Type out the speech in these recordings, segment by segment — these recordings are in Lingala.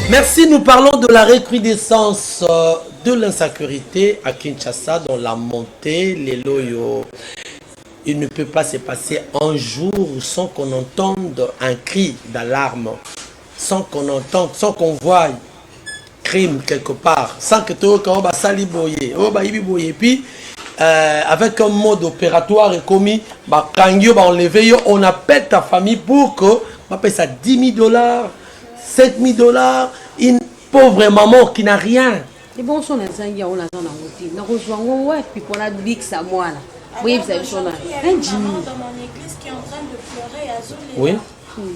Merci, nous parlons de la recrudescence de l'insécurité à Kinshasa, dans la montée, les loyaux. Il ne peut pas se passer un jour sans qu'on entende un cri d'alarme, sans qu'on entende, sans qu'on voie crime quelque part, sans que tout le monde sali boye, puis avec un mode opératoire et commis, on appelle ta famille pour que on paye ça 10 000 $, 5 000 $, une pauvre maman qui n'a rien. Et bon, on a dit on a rejoint ouais, puis on a dit que ça moi là. Oui, vous avez dit on a un Jimmy dans mon église qui est en train de pleurer à Zolé. Oui.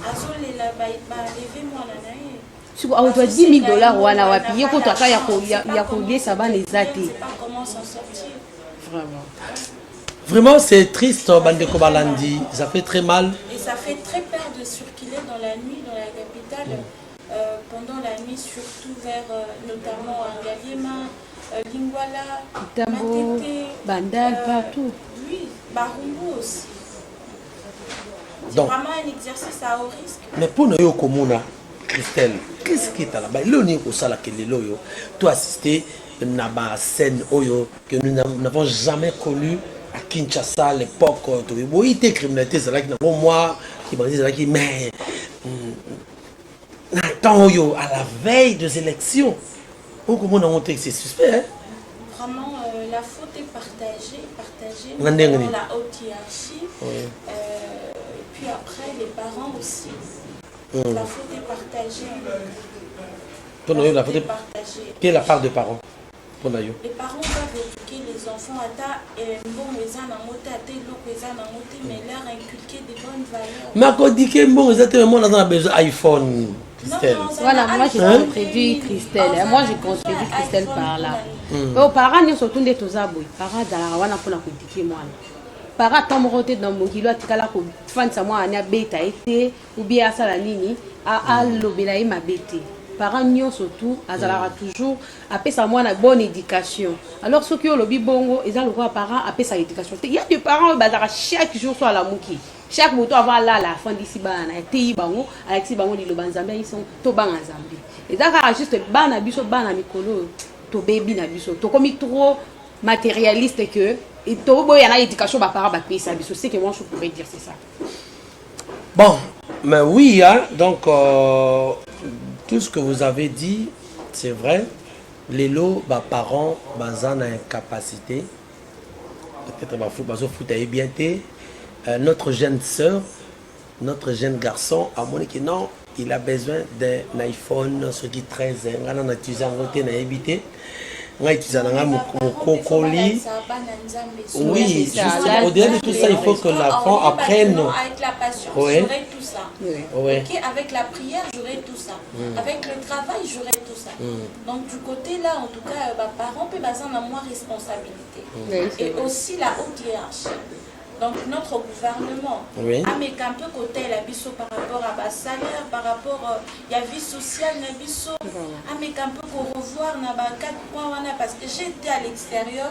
Azolé là, bah lever moi là. Tu vois, on doit 10 000 $, wana wapi yeko taka ya ko ça va les athées. Comment s'en sortir? Vraiment. Vraiment, c'est triste, Bandeko Balandi. Ça fait très mal. Et ça fait très peur de circuler dans la nuit dans la capitale. Pendant la nuit, surtout vers notamment Ngaliema, Lingwala, Tambo, Bandal, partout. Oui, Barumbu aussi. C'est Donc, vraiment un exercice à haut risque. Mais pour nous, comme Christelle, qu'est-ce qui est là-bas? Le niveau au salaire que les loyaux, tu assisté à une scène que nous n'avons jamais connue à Kinshasa à l'époque. Il était criminalité, c'est là que moi, qui m'a dit, c'est là qui, mais attends, à la veille des élections, comment on a monté que c'est suspect, hein? Vraiment, la faute est partagée dans la haute hiérarchie. Oui. Puis après, les parents aussi. La faute est partagée. Pour nous, la faute est partagée. Quelle est la part des parents? Pour nous. Les parents doivent éduquer les enfants à mais leur inculquer des bonnes valeurs. Mais quand on dit que bon, exactement, on a besoin d'iPhone. Christelle. Voilà, moi j'ai contribué Christelle. Moi j'ai contribué Christelle par là. Aux parents, nous sommes tous des tozaboui. Parents, dans pour éduquer moi. Parents, tant que dans mon kilo, tu as la fin de moi, on a bêta été, ou bien à Salanini, à l'obélaï ma bêté. Parents, nous surtout, à toujours, après ça, moi, on a bonne éducation. Alors, ceux qui ont le bongo, ils ont le droit parents, après sa éducation. Il y a des parents, chaque jour, soit la mouki. Chaque moto avant là la fin d'ici bana et bango avec si bango di lobanzambe ils sont to banga zambi et d'accord juste bana biso bana mikolo to baby na biso to comme trop matérialiste que et to boy na éducation ba para ba pesa biso c'est que moi je pourrais dire c'est ça. Bon, mais oui hein, donc tout ce que vous avez dit c'est vrai, les lots ba parents bazana incapacité peut-être ba fou bazo foot ay bien té. Notre jeune soeur, notre jeune garçon, a montré que non, il a besoin d'un iPhone, ce qui est 13 ans. On a utilisé un côté, on a évité. On a utilisé un cocoli. Oui, justement, au-delà de tout ça, il faut que l'enfant apprenne. Avec la passion, j'aurai tout ça. Okay, avec la prière, j'aurai tout ça. Avec le travail, j'aurai tout ça. Donc, du côté là, en tout cas, parents peuvent avoir moins responsabilité. Et aussi la haute hiérarchie. Donc notre gouvernement a mis un peu côté la biso par rapport à bas salaire, par rapport à la vie sociale, la biso a mis un peu pour revoir na 4 points parce que j'étais à l'extérieur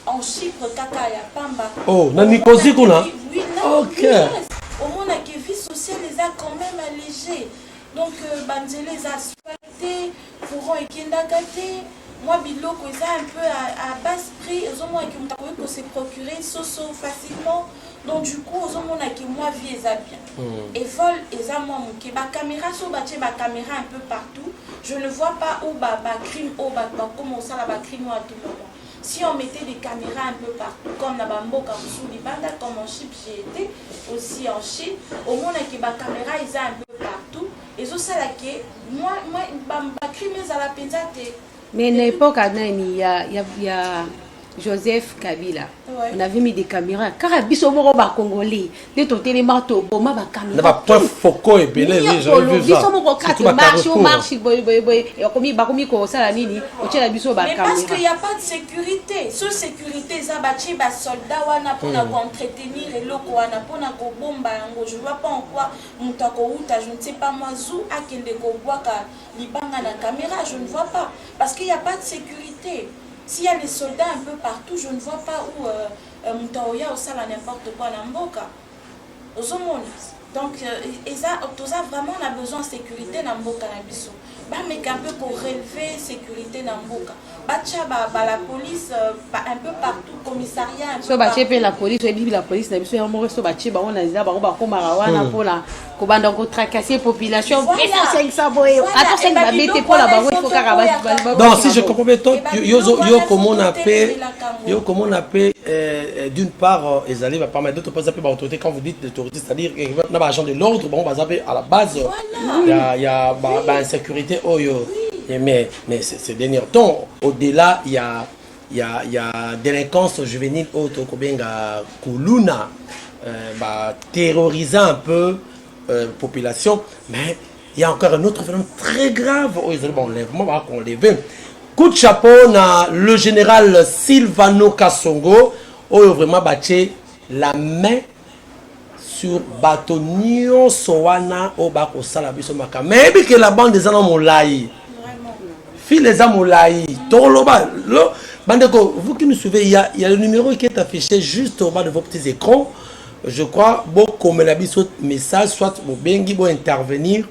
en Chypre kaka ya pamba. Oh, na Nicosie kuna. Oui, non. OK. Au moins la vie sociale les a quand même allégés. Donc banzele les asphaltés, courant et kindagate. Moi, biloko est un peu à basse prix, ils ont moins qui se procurer soso facilement. Donc du coup, ils ont moins qui moi vie est bien. Et vol, ils ont moins qui ba caméra sur ba caméra un peu partout. Je ne vois pas où ba crime ou ba comment ça la ba crime à tout moment. Si on mettait des caméras un peu partout, comme la Bamboka sous les bandes, comme en Chypre, j'ai été aussi en Chine, au moins qui ba caméra ils ont un peu partout. Et ça là que moi ba crime à la pensée. Mais à l'époque, il y a Joseph Kabila. On avait mis des caméras. Car biso moko ba congolais, les totés les marteaux, boma ba caméra. N'a pas point focaux et belé, j'avais vu ça. Biso moko carte marche boy et comme ko ça la nini, o tient la biso ba caméra. Mais parce qu'il y a pas de sécurité. Sous sécurité ça bachi ba soldat wana pour entretenir et loko wana pour na ko bomba yango. Je vois pas en quoi mutako uta, je ne sais pas moi zou akende ko boaka libanga na caméra, je ne vois pas parce qu'il y a pas de sécurité. S'il y a des soldats un peu partout, je ne vois pas où Moutaoya ou ça n'importe quoi dans Mboka. Donc, vraiment, on a besoin de sécurité dans Mboka. mais un peu pour relever sécurité dans Mboka. La police un peu partout, commissariat. So bache pe la police, la police na biso yango so bache ba on a za ba ko marawana pona ko banda ko tracasser population. C'est ça boy. Attends, c'est ba bête pour la bango faut caraba. Donc si je comprends bien toi, yo comment on appelle d'une part ils allaient pas mal d'autres pas appeler autorité quand vous dites l'autorité, c'est-à-dire na ba agent de l'ordre, bon ba zapper à la base il y a insécurité oyo. Mais ces derniers temps, au-delà, il y a délinquance juvénile autre Kobenga Kuluna, terrorisant un peu la population. Mais il y a encore un autre phénomène très grave. Bon, l'enlèvement va qu'on lève. Coup de chapeau, na le général Silvano Kasongo, où vraiment battu la main sur Batonio Soana au Bako Salabiso Maka. Mais que la bande des Anons Moulaï. Fille les Amoulaï, Toloba, Bandeko, vous qui nous suivez, il y a le numéro qui est affiché juste au bas de vos petits écrans. Je crois, bon, comme la soit message, soit au Bengi, bon, intervenir.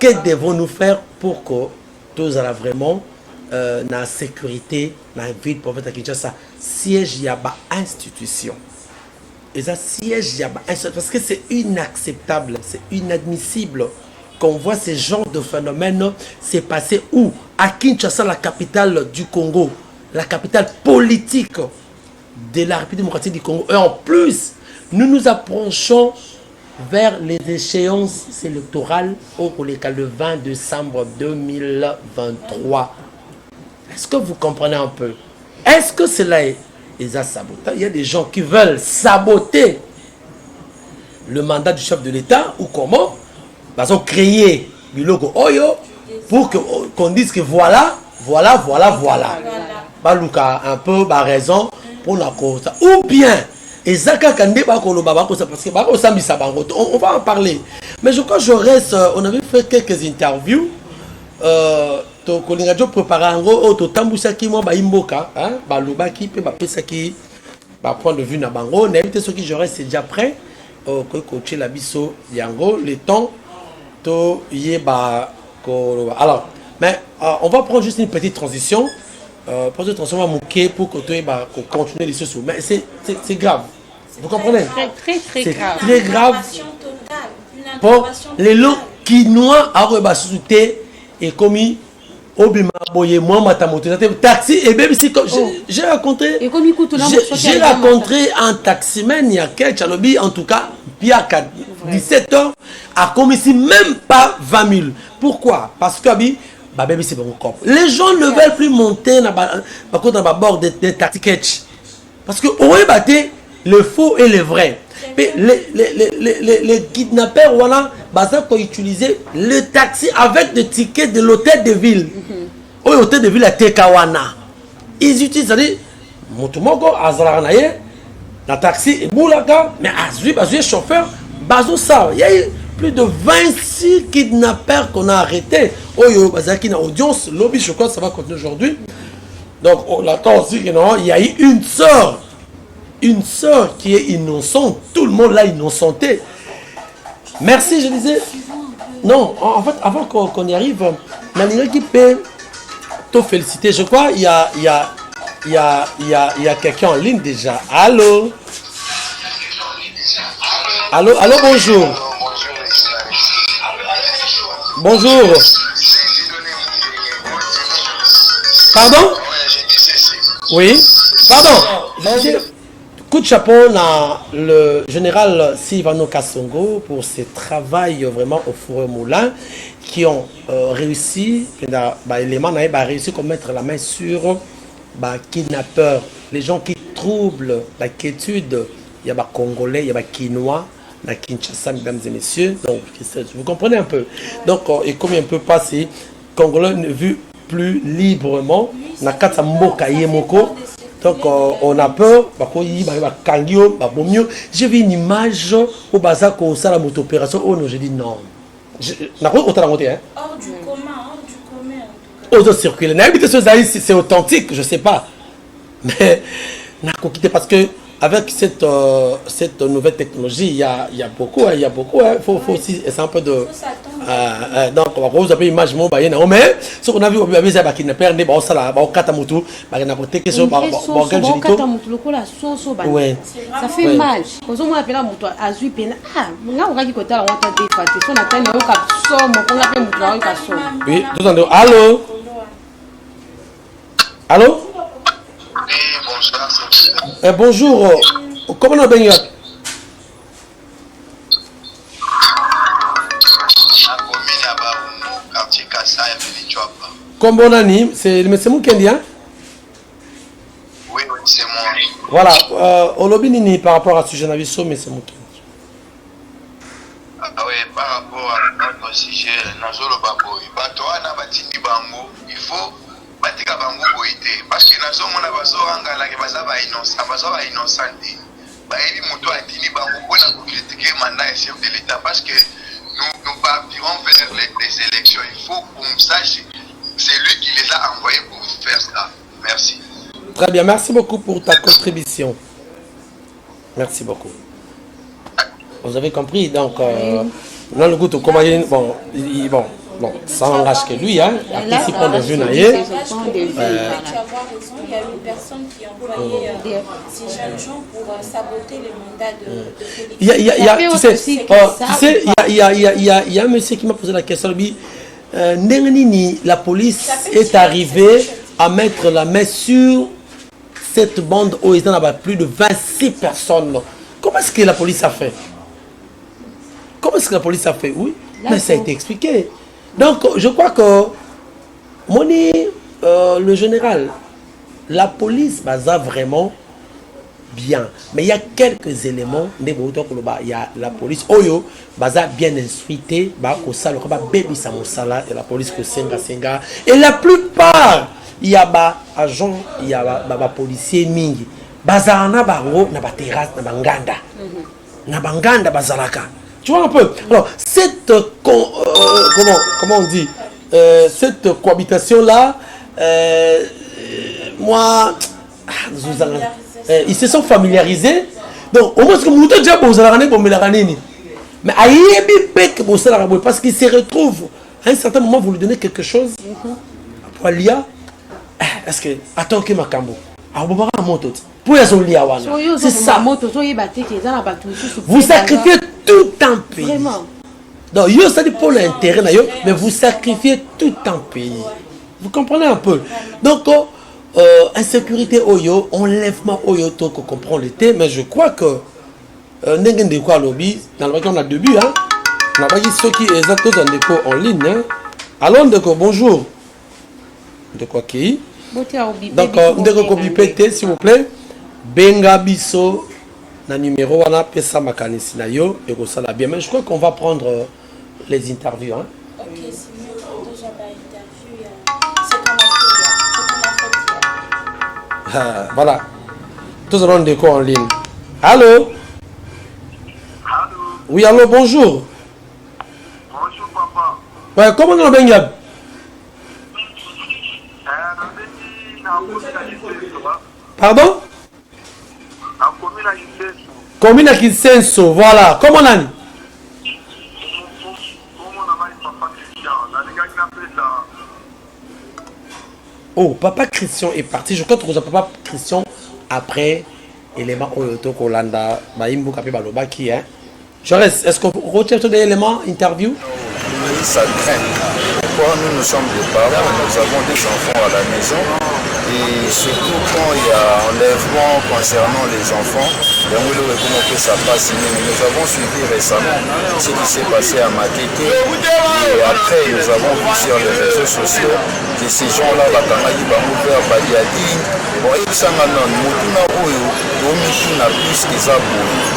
Que devons-nous faire pour que tous allons vraiment la sécurité, la vie de prophète à Kinshasa, siège, il y a une institution. Et ça, siège, il y a parce que c'est inacceptable, c'est inadmissible. Qu'on voit ce genre de phénomène s'est passé où? À Kinshasa, la capitale du Congo, la capitale politique de la République démocratique du Congo. Et en plus, nous nous approchons vers les échéances électorales pour le 20 décembre 2023. Est-ce que vous comprenez un peu? Est-ce que cela est sabotage? Il y a des gens qui veulent saboter le mandat du chef de l'État ou comment? Ils ont créé le logo Oyo pour qu'on dise que voilà. Baluka un peu raison pour la cause. Ou bien, parce que on va en parler. Mais je crois que je reste, on avait fait quelques interviews. Kolinga préparé en gros, Tambusaki, moi, Imboka, Balubaki, Pesaki, point de vue Nabango. N'invite ceux qui je reste, c'est déjà prêt. Coacher la biso, Yango, le temps. Alors, mais on va prendre juste une petite transition. Pour cette transition, on va mouquer pour continuer les choses. Mais c'est grave. Vous comprenez? Très grave. C'est très grave. Pour les lots quinois à rebassuter et commis Obima Boye, moi, Matamoto, taxi et même si j'ai rencontré un taximan il y a quelques chalobi, en tout cas, il a 17 ans, a commis ici même pas 20 000. Pourquoi? Parce que les gens ne veulent plus monter dans le bord des taxis. Parce que on est battu le faux et le vrai. Les kidnappeurs, voilà, ont utilisé le taxi avec des tickets de l'hôtel de ville. Au hôtel de ville à Tekawana. Ils utilisent, c'est-à-dire, Motomoko, Azaranaye, la taxi et Boulaka, mais Azui, chauffeur, Bazo ça. Il y a eu plus de 26 kidnappeurs qu'on a arrêtés. Oyo, Bazaki, na audience, lobby, je crois que ça va continuer aujourd'hui. Donc, on attend aussi qu'il y a eu une sœur qui est innocente. Tout le monde l'a innocenté. Merci, je disais. Non, en fait, avant qu'on y arrive, Nalina qui peut te féliciter. Je crois qu'il y a quelqu'un en ligne déjà. Allô? Allô, bonjour. Bonjour. Pardon? Oui. Pardon. Coup de chapeau à le général Silvano Kasongo pour ce travail vraiment au four et moulin qui ont réussi, l'élément a réussi à mettre la main sur kidnappeurs, les gens qui troublent la quiétude. Il y a des Congolais, il y a des Quinois, la Kinshasa, mesdames et messieurs. Donc, vous comprenez un peu. Donc, et comme un peu passé, Congolais ne vivent plus librement. Na kata mboka yemoko. Donc, on a peur. J'ai vu une image au bazar où ça la moto-opération. Oh non, j'ai dit non. Hors du commun, Aux autres circuler. C'est authentique, je ne sais pas. Mais, parce que avec cette nouvelle technologie, il y a beaucoup, il y a beaucoup. Faut aussi, c'est un peu de. Donc, on va vous appeler image mon baïen. Mais ce qu'on a vu au bébé, c'est qu'il ne perd pas ça là, au katamutu, il n'a pas de question, ouais. Ça fait mal. Quand on appelle la moto à Zuipena, ah, on a dit que tu as défatté. On a tellement de somme, on a appelé moto. Oui, tout en deux. Allô? Allô? Bonjour. Comment on a bien? Comme bon ami, c'est moi qui dis, hein? Oui, c'est moi. Voilà. Au lobby nini par rapport à ce sujet d'aviso, mais c'est moi qui dis. Ah oui, par rapport à notre sujet, Nazolo Baboy, Batoana Batini Bango, il faut Batika Bango Boïté. Parce que Nazo Mona Bazoranga, la Bazaba innocent, Bazaba innocente. Baïdi Mouto Atini Bango, on a critiqué le mandat et chef de l'État parce que nous partirons faire les élections. Il faut qu'on sache, c'est lui qui les a envoyés pour faire ça. Merci. Très bien, merci beaucoup pour ta contribution. Merci beaucoup. Vous avez compris, donc, dans le goût de comment bon, ça engage que lui, hein, après si on a vu naïe. Tu as raison, il y a une personne qui a envoyé ces jeunes gens pour saboter les mandats de politique. Il y a un monsieur qui m'a posé la question, la police est arrivée à mettre la main sur cette bande où il y a plus de 26 personnes. Comment est-ce que la police a fait? Comment est-ce que la police a fait? Oui, mais ça a été expliqué. Donc, je crois que, le général, la police basa vraiment bien. Mais il y a quelques éléments, il y a la police, Oyo, basa bien instruité, et la police que Senga. Et la plupart, il y a des agents, il y a des policiers mingi. Basa na bango, na ba terrasse, na banganda. Na banganda bazalaka. Tu vois un peu. Alors, cette comment on dit, cette cohabitation-là, moi, ils se sont familiarisés. Donc, au moins, ce que nous déjà pour mais parce qu'ils se retrouvent, à un certain moment, vous lui donnez quelque chose. Pour l'IA, est-ce que, attends que ma cambo. C'est ça. Vous sacrifiez tout un pays. Vraiment. Donc, ça dit pour l'intérêt, mais vous sacrifiez tout un pays. Vous comprenez un peu? Donc, insécurité Oyo, enlèvement Oyo, tout qu'on comprend l'été, mais je crois que n'engagez de quoi lobby, dans le on a deux buts, hein. On a pas dit ceux qui exactement dans déco en ligne, hein. Alors, Ndeko, bonjour. De quoi qui? Donc, Ndeko Bipete, s'il vous plaît. Benga Bisso, na numéro, on a pesa makanisi na yo, et ça l'a bien. Mais je crois qu'on va prendre les interviews, hein. Ok, c'est mieux déjà l'interview. C'est qu'on a fait. Voilà. Tous allons de quoi en ligne. Allô? Allô? Oui, allô, bonjour. Bonjour, papa. Ouais, comment on a bien? Pardon? Commune à Kinsenso, voilà. Comment on a dit? Oh, Papa Christian est parti. Je crois que Papa Christian après élément Oyoto Kolanda, Baimbo Kapi Baloba qui est. Je reste. Est-ce qu'on retient tous les éléments interview? Oui, ça craint. Pourquoi nous sommes des parents, nous avons des enfants à la maison et surtout quand il y a enlèvement concernant les enfants, ça passe. Nous avons suivi récemment ce qui s'est passé à Makeke et après nous avons vu sur les réseaux sociaux que ces gens-là, Bakangayi Bamouper, Badiadi, bon, et ça maintenant, Moutuna Oyo, Domituna plus qu'ils abouillent.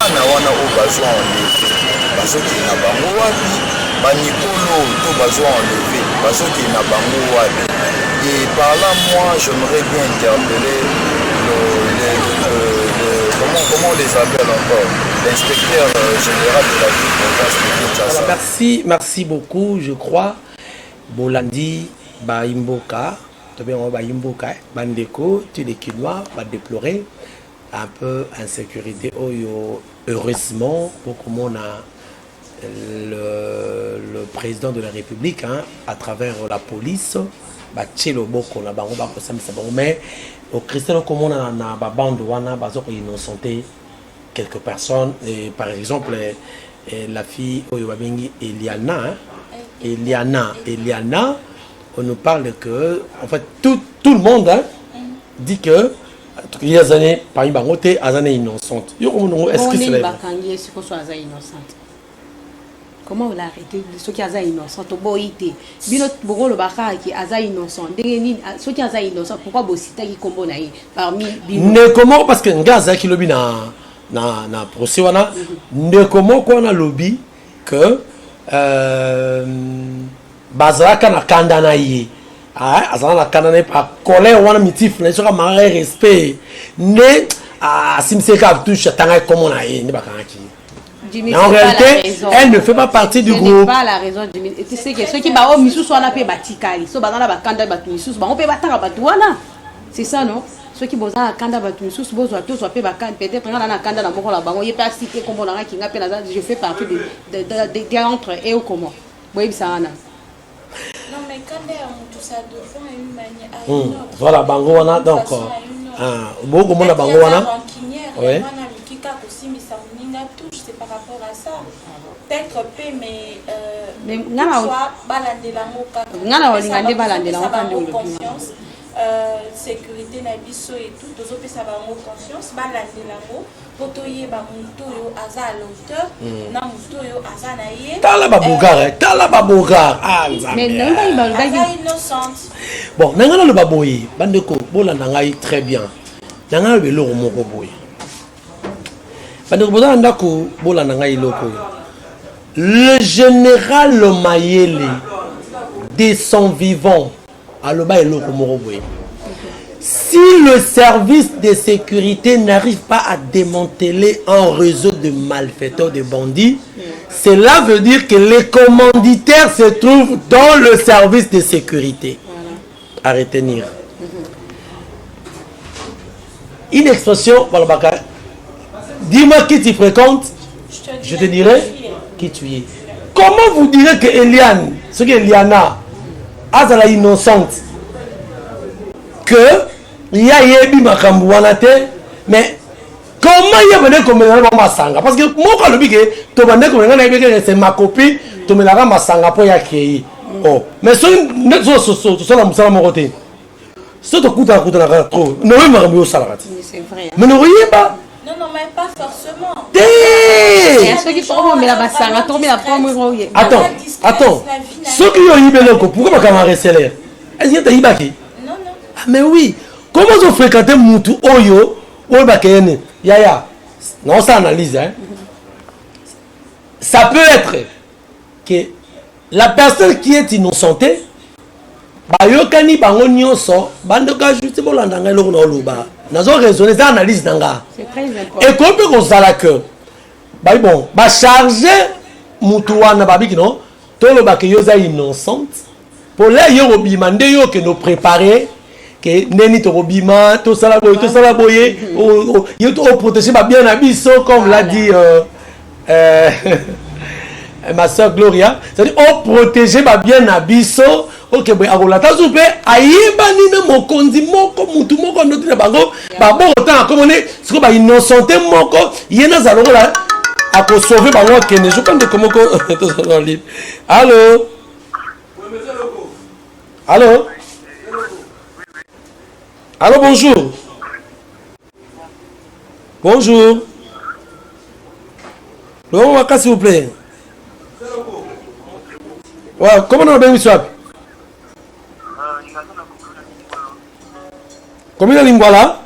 Bana wana o besoin enlevé, parce qu'il n'a pas wapi, Banikolo, tout besoin enlevé, parce qu'il n'a pas wapi. Et par là, moi, j'aimerais bien interpeller comment on les appelle encore, l'inspecteur général de la ville de Kinshasa. Merci beaucoup, je crois. Bolandi, Baimboka, Bandeko, tu les Kinois, va déplorer. un peu insécurité. Heureusement, pour comment on a le président de la République, hein, à travers la police, mais au Christian, comme on a une bande, on a innocenté quelques personnes. Et par exemple, la fille Eliana, hein, Eliana, on nous parle que, en fait, tout le monde, hein, dit que il y a des années, par exemple, il y a des années innocentes. Est-ce que c'est vrai? Comment on l'a arrêté? Ceux qui sont innocents, ceux qui sont innocents, pourquoi vous citez qui combo parmi ne comment parce que Ngaza qui lobby na procès wana ne comment qu'on a lobby que bazaka na kandana yi azana na kandana pa colère wana mitif na soka mara respect ne simseka touche tanga comme on a ne bakaki. Jimmy, en réalité, elle ne fait pas partie du groupe. Pas la raison, Jimmy. Tu sais que ceux qui ont mis sous la paix batikali, ceux qui ont mis sous on peut battre batouana. C'est ça, non? Ceux qui ont mis sous peut-être dans la canda dans la banque, il pas cité comme on a qui n'a je fais partie de entre et au comment. Oui, ça non, mais quand tout ça de fond une manière. Voilà, bangoana donc. Beaucoup de bangoana. Oui. C'est par rapport à ça. Peut-être peu, mais confiance, sécurité na biso et tout, tous autres ça va confiance, balade l'amour, potoyer ba muto aza à l'auteur, na muto yo aza na ye. Tala babogar, mais non pas innocente. Bon, nangana le baboyi, bandeko, bola nangai très bien. Nangana le loro moko boy. Le général Mayele de son vivant, si le service de sécurité n'arrive pas à démanteler un réseau de malfaiteurs, de bandits, cela veut dire que les commanditaires se trouvent dans le service de sécurité. À retenir. Une expression, dis-moi qui tu fréquentes, je te dirai qui tu es. Comment vous direz que Eliane, ce que Eliana, a innocente, que il y a Yebi Makambouanate, mais comment il y a venu comme Masanga? Parce que moi, quand le big c'est ma copine, tu me l'as Masanga pour y accueillir. Oh, mais ce n'est pas ça, mon côté. Ce que tu as trop, ne me remet au salaire. Mais ne riez pas. Non, mais pas forcément. Attends. Ceux qui ont eu Beloko, pourquoi pas camarade Célère? Est-ce que tu as eu Baki? Non. Ah, mais oui. Comment vous fréquentez Moutou Oyo, Oyo Yaya? Non, ça analyse. Hein? Ça peut être que la personne qui est innocentée, bayokani bango nyonso bandoka juste bolandanga eloko na oloba nazo raisonner ça analyse nanga c'est très important et comme que kozala que bon ba charger mutu wana babiki non toloba que yoza innocente pour les yo robima nde yo que nous préparer que neni to robima to sala boye yo to protéger ba bien na biso comme l'a dit ma soeur Gloria, c'est-à-dire on protéger ba bien na biso. Ok, ben agola tazupe ayiba ni na mokonzi moko mutu moko ndoto na bango ba bon temps comme on est ce que ba innocenté moko yena zalongo la a ko sauver bango kene je compte comment to dans livre. Allô? Allô? Allô, bonjour. Bonjour. Laurent, s'il vous plaît. Ouais, comment on a bien swap? Combien de Lingwala?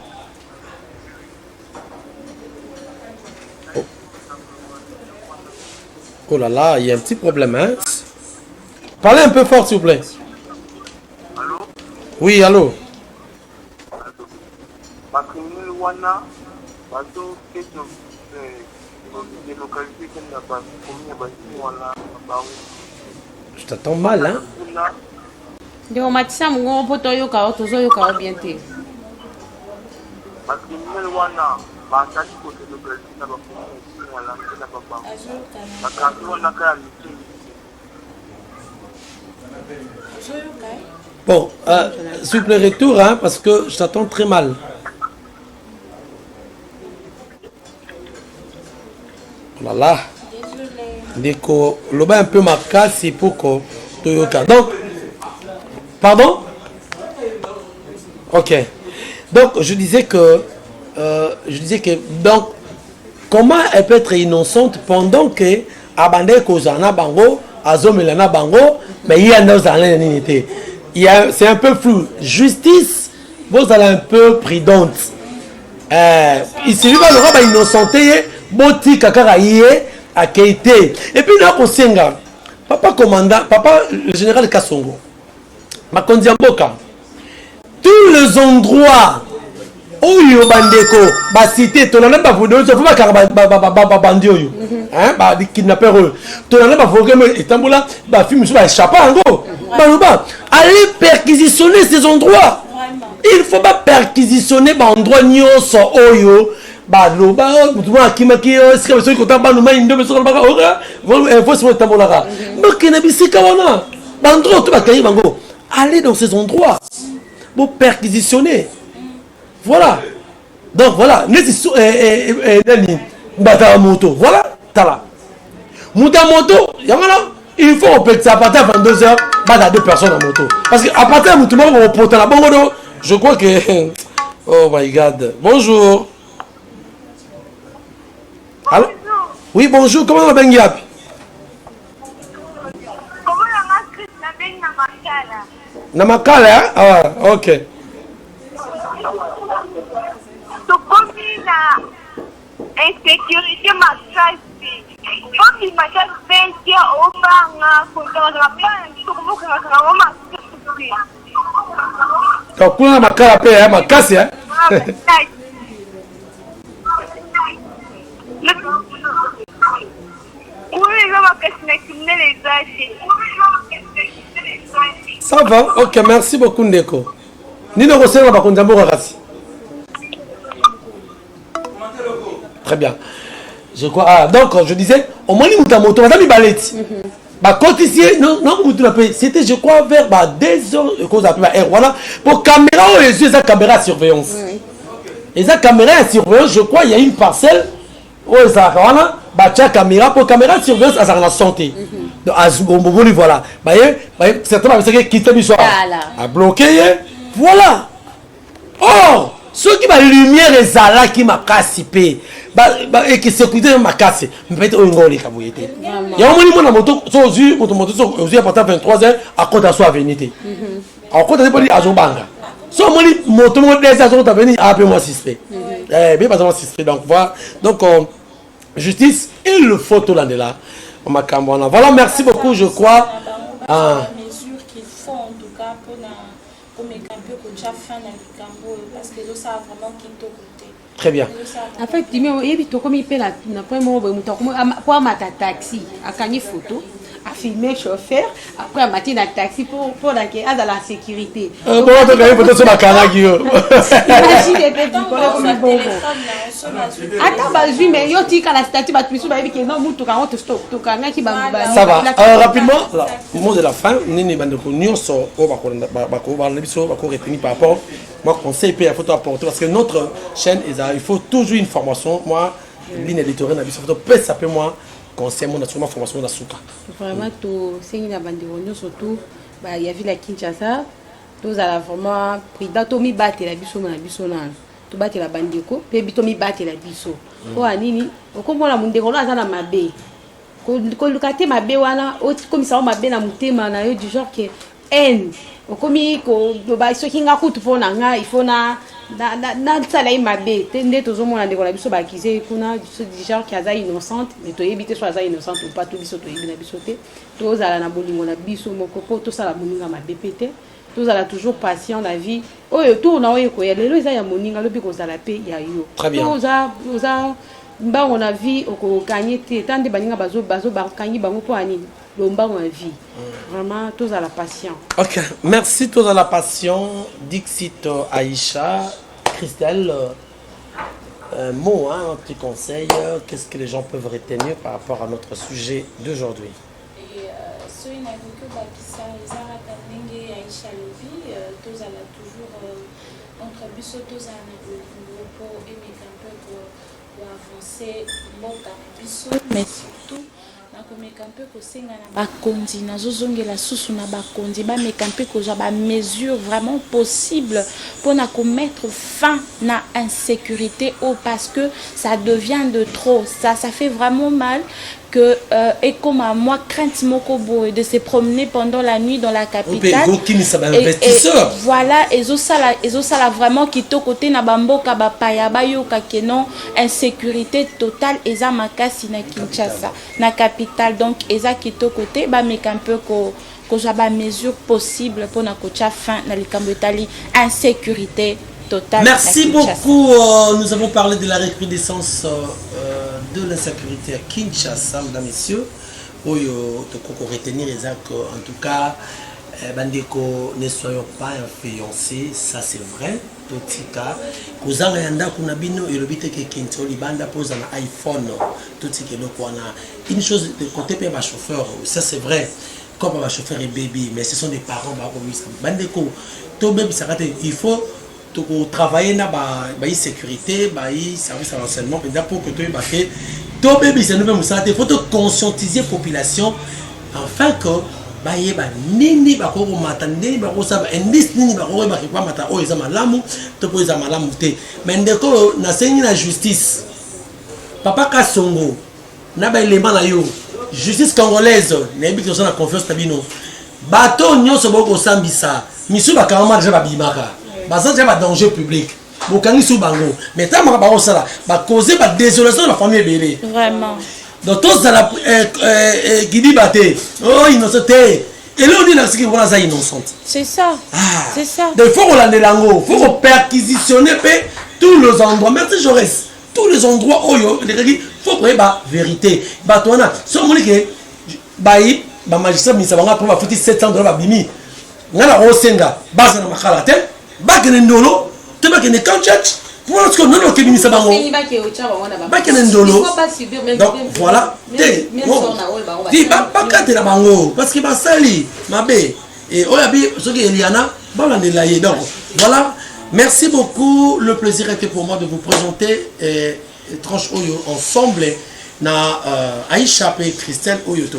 Oh là là, il y a un petit problème, hein? Parlez un peu fort, s'il vous plaît. Allô? Oui, allô? Je t'attends mal, hein? bakriminel wana basali kotelobela na bakomi walange na babango bakanzi wana kaya mitini. Bon, s'il vous plaît, retour, hein, parce que je t'entends très mal. Voilà. Déco, le bas un peu ma casse, c'est pour que Toyoka. Donc, pardon? Ok. Donc, je disais que, donc, comment elle peut être innocente pendant que Abandé Kozana Bango, Azomelana Bango, mais il y a nos années. C'est un peu flou. Justice, vous allez un peu prudente. Ici, il va le roi innocenté, Boti Kakaraïe, à Keite. Et puis, là, au Senga, papa commandant, papa le général Kassongo, Makondiamboka, tous les endroits où il y a Bandeko, bah cité, tu n'as pas voulu, tu vas pas bandi, hein, bah kidnappeur, tu n'as pas voulu, Istanbul, bah film, je vais échapper en gros. Allez perquisitionner ces endroits. Il ne faut pas perquisitionner bah endroit nyoso oyo. Bah lo bah tout le monde qui m'a qui est-ce que monsieur content bah nous mais il faut se mettre dans la donc il n'a pas kawana bah endroit tout va cailler bango allez dans ces endroits pour perquisitionner voilà donc voilà bata moto voilà tala moto yamana il faut peut-être à partir de 22h bah 2 personnes en moto parce que à partir de tout le monde on porte la bongo je crois que oh my god bonjour. Allô? Oui, bonjour, comment on va bien? Comment on a Namakala, hein? Ah, ok. Donc, comme il a insécurité, ma classe, comme il m'a dit, au bang, pour la peine, tout le monde donc, pour la makala, hein, ma casse, hein? Ça va? Ok, merci beaucoup, Ndeko. Nino Rossel, va qu'on très bien. Je crois. Ah, donc, je disais, au moins, il y a moto, madame Ibaleti. Bah, quand ici, non, c'était, je crois, vers 2 heures, cause appelle voilà. Pour caméra, les yeux, caméra de surveillance. Et ça, caméra de surveillance, je crois, il y a une parcelle. Oh, ça, voilà. Bah, tiens, caméra, pour caméra de surveillance, ça la santé. Donc, voilà. Bah, certainement, c'est qui quitte l'histoire. À bloquer, voilà. Or, ceux qui m'a lumière et là qui m'a cassé, et qui sécurité m'a cassé, peut-être un gros les cabouilletés. Il y a un moment dans moto, aux yeux, aux yeux à partir de 23h, à côté de soi, vénité. À côté de soi, à Zobanga. So, moto, des agents à venir, appelez-moi suspect. Bien, pas vraiment suspect. Donc, voilà. Donc, justice, il le faut tout l'année là. Voilà, merci beaucoup, je crois. Mesures qu'il faut en tout cas pour mes campagnes qu'on déjà fait dans le Cambo parce que là ça a vraiment quitté côté. Très bien. En fait, tu me dis que comme il paie la première pour ma taxi, à gagner photo, à filmer chauffeur, après à matin dans taxi pour la sécurité. Bon, on va gagner photo sur ma canne. Imagine les petits comme bon. Attends, bah oui, mais yo tu la statue bah tu me dis que non, mutu quand on te stop, tu quand qui va. Ça va. Rapidement, le mot de la fin, nini bande ko nyonso o ba ko retenir par rapport moi conseil peut la photo apporter parce que notre chaîne il faut toujours une formation. Moi, ligne éditoriale na biso photo peut s'appeler moi conseil mon naturellement formation na suka. Vraiment to sengi na bande ko surtout bah il y a vu la Kinshasa, tous à la vraiment prida to mi battre la biso na biso na. To battre la bandeko, pe bito mi battre la biso. Ko anini, okomona mundeko na za na mabe. Ko lukate mabe wana, o komisa mabe na mutema na yo du genre que haine. Okomi ko ba so kinga kutu pona nga ifona na sala mabe. Tende tozomona ndeko na biso ba kize kuna du genre qui aza innocente, mais to yebite so aza innocente ou pas to biso to yebi na biso te. To zala na bolingo na biso moko po to sala bolinga mabe pété. Tous à la toujours patient la vie. Oh, tout on a eu quoi. Les lois y a moninga le bico à la paix y a eu. Très bien. Tous à on a vie au gagner tant de baninga bazo kanyi bango pour ani lomba on a vie. Vraiment tous à la passion. Ok, merci tous à la passion. Dixit Aïcha, Christelle, un mot, hein, un petit conseil, qu'est-ce que les gens peuvent retenir par rapport à notre sujet d'aujourd'hui? Ce qui n'a que bakisa ezalaka ndenge Aïcha Levi tozala toujours entre biso tozala na bolingo po emeka mpe koavancer mboka biso mais surtout nakomeka mpe kosenga na bakonzi nazozongela susu na bakonzi bameka mpe kozwa bamesure vraiment possible mpona komettre fin na insécurité parce que ça devient de trop, ça fait vraiment mal que et comme à moi crainte moko boy de se promener pendant la nuit dans la capitale et voilà ezosala vraiment kitoko côté na bamboka bapaya bayoka kenon insécurité totale eza makasi na Kinshasa na capitale donc eza kitoko côté ba meka un peu ko ba mesure possible pour na kocha fin na likambo etali insécurité totale. Merci beaucoup. Nous avons parlé de la recrudescence de l'insécurité à Kinshasa, mesdames et messieurs. Oyo to koko retenir les actes en tout cas bandeko ne soyons pas influencés, ça c'est vrai. Totika kozanga yanda kuna bino elobite ke kinto libanda posa na iPhone totika donc on a une chose de côté pe ba chauffeur, ça c'est vrai. Comme ba chauffeur et baby, mais ce sont des parents ba comme ça. Bandeko to baby ça il faut travailler na ba sécurité, ba service à renseignement pour que tu baké to baby c'est nous même ça il faut conscientiser population afin que ba nini ba ko matande ba ko sa indice nini ba ko ba ko mata o eza malamu to po eza malamu te mais ndeko na sengi na justice papa Kasongo na ba élément na yo justice congolaise na bi que ça na confiance tabino bato nyonso boko sambisa misu ba kama déjà ba bimaka bazan déjà ba danger public bokangi sou bango mais tant ba ba sala ba causer ba désolation de la famille belé vraiment donc tous dans la qui dit baté oh innocenté et là on dit là ce qui voilà ça innocente c'est ça c'est ça donc faut qu'on l'ande lango faut qu'on perquisitionner tous les endroits merci Jaurès tous les endroits où il faut que ba vérité ba toi so on dit que ba magistrat mi sabanga pour ba futi 700 $ ba bimi ngala osenga basa na makala te ba kene ndolo te ba kene kanchach pour ce que non que bimi sabango ba kene ndolo donc voilà dis ba kate na bango parce que ba sali mabe et oyabi ce que Eliana ba la nelaye donc voilà. Merci beaucoup, le plaisir était pour moi de vous présenter tranche oyo ensemble na Aïcha et Christelle Oyoto.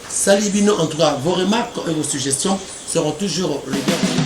Salibino en tout cas, vos remarques et vos suggestions seront toujours les bienvenus.